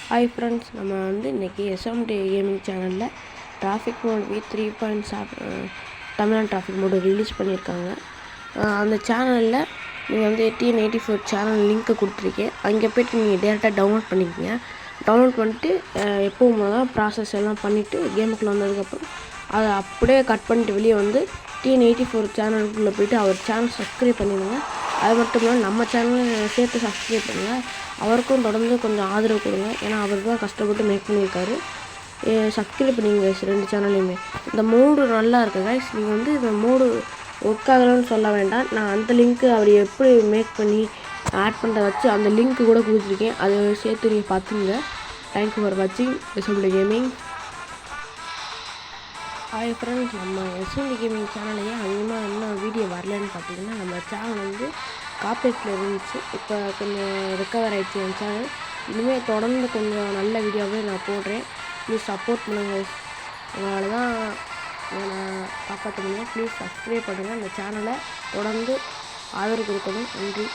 Hi friends, நம்ம இன்றைக்கி SMT gaming சேனலில் traffic mod V3.7 Tamil Nadu traffic mod release பண்ணியிருக்காங்க. அந்த சேனலில் நீங்கள் TN84 சேனல் லிங்க்கு கொடுத்துருக்கேன். அங்கே போய்ட்டு நீங்கள் டேரெக்டாக டவுன்லோட் பண்ணிக்கோங்க. டவுன்லோட் பண்ணிட்டு எப்பவும் தான் ப்ராசஸ் எல்லாம் பண்ணிவிட்டு கேமுக்குள்ளே வந்ததுக்கப்புறம் அதை அப்படியே கட் பண்ணிட்டு வெளியே TN84 சேனலுக்குள்ளே போய்ட்டு அவர் சேனல் சப்ஸ்கிரைப் பண்ணிடுங்க. அது மட்டும் இல்லாமல் நம்ம சேனலை சேர்த்து சப்ஸ்கிரைப் பண்ணுங்கள். அவருக்கும் தொடர்ந்து கொஞ்சம் ஆதரவு கொடுங்க. ஏன்னா அவர் தான் கஷ்டப்பட்டு மேக் பண்ணியிருக்காரு. சப்ஸ்கிரைப் பண்ணிங்க கைஸ், 2 சேனல்லையுமே. இந்த மோடு நல்லா இருக்குது கைஸ். நீங்கள் இந்த மோடு ஒர்க் ஆகலன்னு சொல்ல வேண்டாம். நான் அந்த லிங்க்கு அவர் எப்படி மேக் பண்ணி ஆட் பண்ணுறத வச்சு அந்த லிங்க்கு கூட கொடுத்துருக்கேன். அதை சேர்த்து நீங்கள் பார்த்துங்க. தேங்க்யூ ஃபார் வாட்சிங் எஸ்எம்டி கேமிங். ஹாய் ஃப்ரெண்ட்ஸ், நம்ம எஸ்எம்டி கேமிங் சேனல்லையே அதிகமாக என்ன வீடியோ வரலன்னு பார்த்தீங்கன்னா, நம்ம சேனல் காப்பீட்டில் இருந்துச்சு. இப்போ கொஞ்சம் ரெக்கவர் ஆகிடுச்சு என் சேனல். இனிமேல் தொடர்ந்து கொஞ்சம் நல்ல வீடியோவே நான் போடுறேன். ப்ளீஸ் சப்போர்ட் பண்ணுங்கள். உங்களால் தான் நான் காப்பாற்ற முடியும். ப்ளீஸ் சப்ஸ்கிரைப் பண்ணுங்கள். அந்த சேனலை தொடர்ந்து ஆதரவு கொடுக்கணும். நன்றி.